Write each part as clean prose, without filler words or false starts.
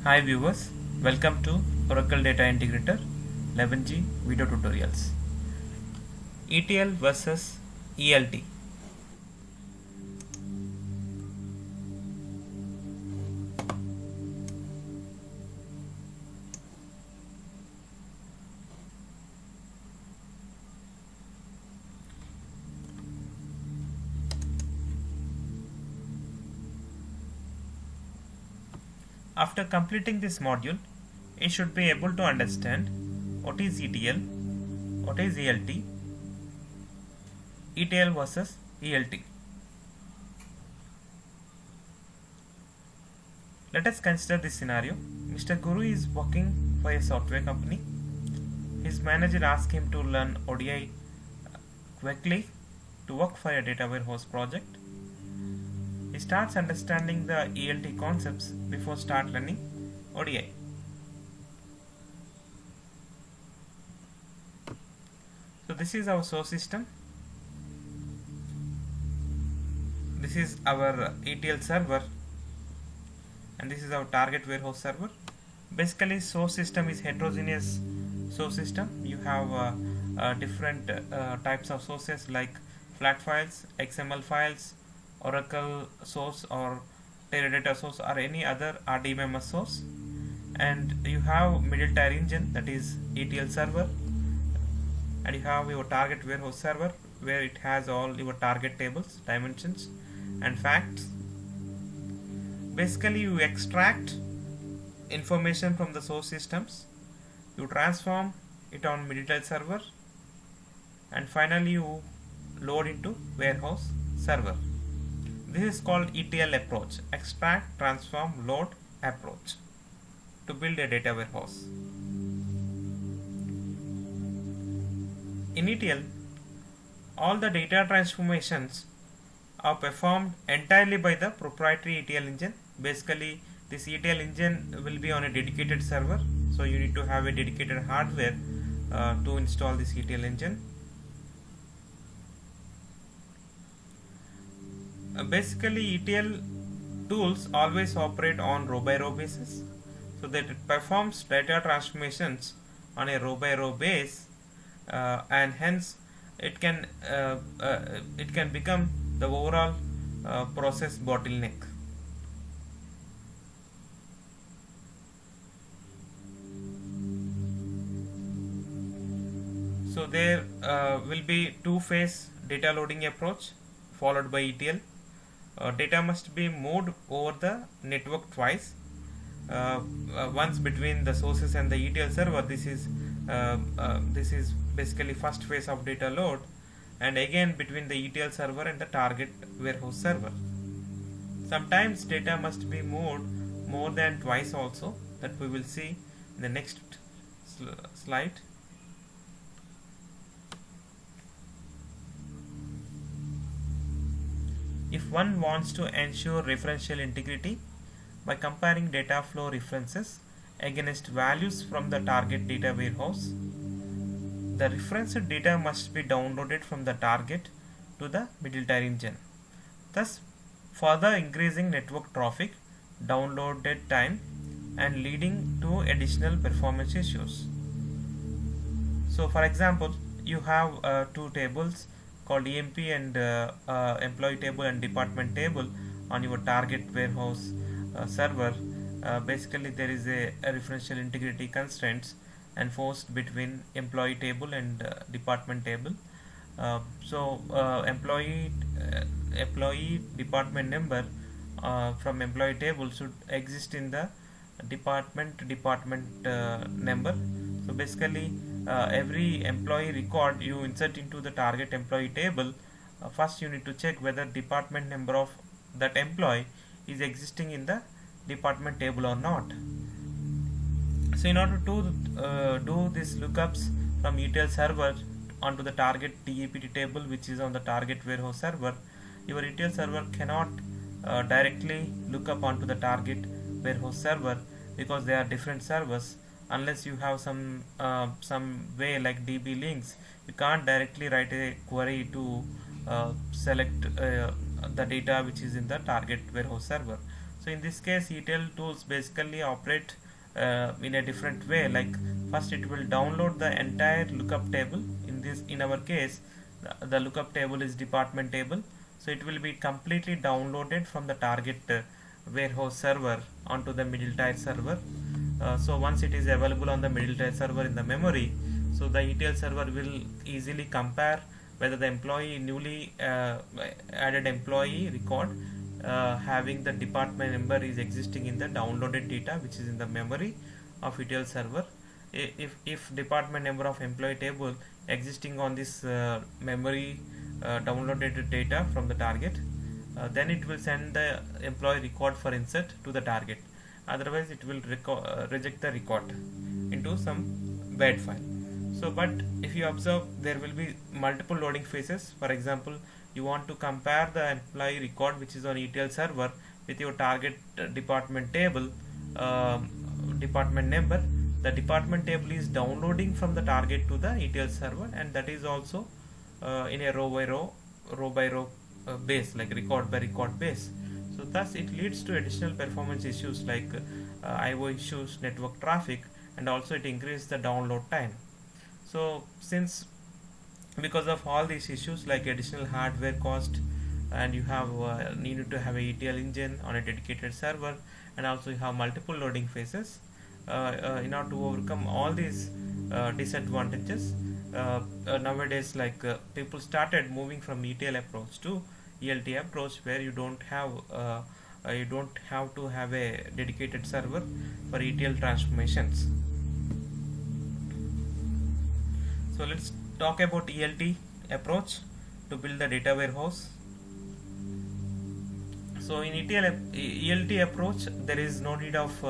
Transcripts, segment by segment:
Hi viewers, welcome to Oracle Data Integrator 11g video tutorials. ETL versus ELT. After completing this module, you should be able to understand what is ETL, what is ELT, ETL versus ELT. Let us consider this scenario. Mr. Guru is working for a software company. His manager asked him to learn ODI quickly to work for a data warehouse project. He starts understanding the ELT concepts before start learning ODI. So this is our source system. This is our ETL server, and this is our target warehouse server. Basically, source system is heterogeneous source system. You have different types of sources like flat files, XML files, Oracle source or Teradata source or any other RDBMS source, and you have middle tier engine, that is ETL server, and you have your target warehouse server where it has all your target tables, dimensions and facts. Basically, you extract information from the source systems, you transform it on middle tier server, and finally you load into warehouse server. This is called ETL approach, extract, transform, load approach, to build a data warehouse. In ETL, all the data transformations are performed entirely by the proprietary ETL engine. Basically, this ETL engine will be on a dedicated server, so you need to have a dedicated hardware to install this ETL engine. Basically, ETL tools always operate on row by row basis, so that it performs data transformations on a row by row base, and hence it can become the overall process bottleneck. So there will be two-phase data loading approach followed by ETL. Data must be moved over the network twice. Once between the sources and the ETL server. This is basically first phase of data load, and again between the ETL server and the target warehouse server. Sometimes data must be moved more than twice also, that we will see in the next slide. If one wants to ensure referential integrity by comparing data flow references against values from the target data warehouse, the referenced data must be downloaded from the target to the middle tier engine, thus further increasing network traffic, downloaded time, and leading to additional performance issues. So for example, you have two tables called EMP and employee table and department table on your target warehouse server. Basically, there is a referential integrity constraints enforced between employee table and department table. Employee department number from employee table should exist in the department number. So basically, every employee record you insert into the target employee table, first you need to check whether department number of that employee is existing in the department table or not. So in order to do these lookups from ETL server onto the target DAPT table, which is on the target warehouse server, your ETL server cannot directly look up onto the target warehouse server, because they are different servers. Unless you have some way like DB links, you can't directly write a query to select the data which is in the target warehouse server. So in this case, ETL tools basically operate in a different way. Like first it will download the entire lookup table. In our case, the lookup table is department table, so it will be completely downloaded from the target warehouse server onto the middle tier server. So once it is available on the middle tier server in the memory, so the ETL server will easily compare whether the newly added employee record having the department number is existing in the downloaded data which is in the memory of ETL server. If department number of employee table existing on this memory downloaded data from the target, then it will send the employee record for insert to the target. Otherwise it will reject the record into some bad file. So but if you observe, there will be multiple loading phases. For example, you want to compare the employee record which is on ETL server with your target department table department number. The department table is downloading from the target to the ETL server, and that is also in a row by row base, like record by record base. So thus it leads to additional performance issues like IO issues, network traffic, and also it increases the download time. So because of all these issues like additional hardware cost, and you have needed to have a ETL engine on a dedicated server, and also you have multiple loading phases, in order to overcome all these disadvantages, nowadays people started moving from ETL approach to ELT approach, where you don't have to have a dedicated server for ETL transformations. So let's talk about ELT approach to build the data warehouse. So in ELT approach, there is no need of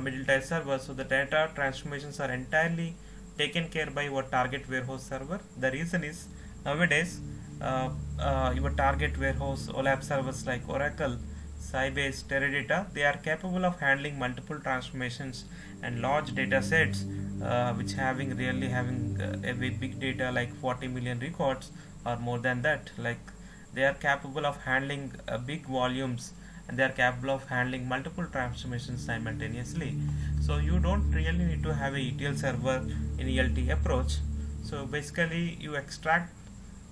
middle tier server, so the data transformations are entirely taken care by your target warehouse server. The reason is, nowadays your target warehouse OLAP servers like Oracle, Sybase, Teradata, they are capable of handling multiple transformations and large data sets which really having a big data like 40 million records or more than that. Like they are capable of handling big volumes, and they are capable of handling multiple transformations simultaneously. So you don't really need to have a ETL server in ELT approach. So basically you extract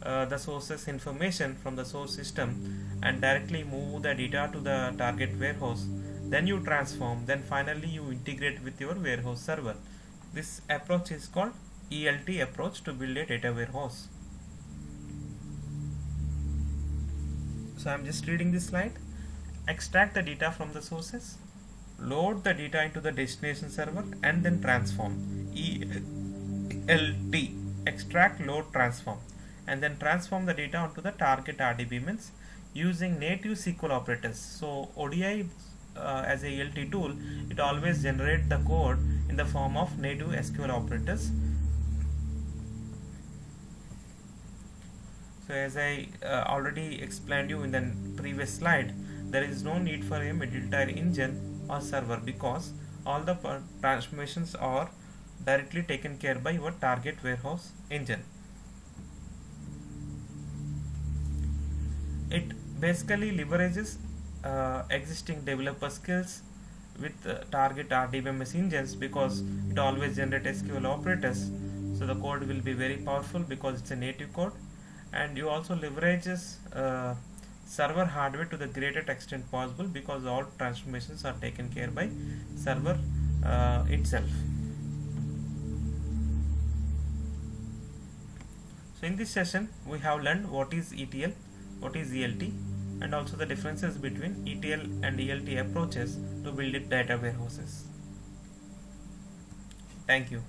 the sources information from the source system and directly move the data to the target warehouse. Then you transform, then finally you integrate with your warehouse server. This approach is called ELT approach to build a data warehouse. So I am just reading this slide. Extract the data from the sources, load the data into the destination server, and then transform. ELT, extract, load, transform, and then transform the data onto the target RDB, means using native SQL operators. So ODI as a ELT tool, it always generates the code in the form of native SQL operators. So as I already explained you in the previous slide, there is no need for a middle tier engine or server, because all the transformations are directly taken care by your target warehouse engine. It basically leverages existing developer skills with target RDBMS engines, because it always generates SQL operators. So the code will be very powerful because it's a native code, and you also leverages server hardware to the greatest extent possible, because all transformations are taken care by server itself. So in this session we have learned what is ETL, what is ELT, and also the differences between ETL and ELT approaches to build data warehouses. Thank you.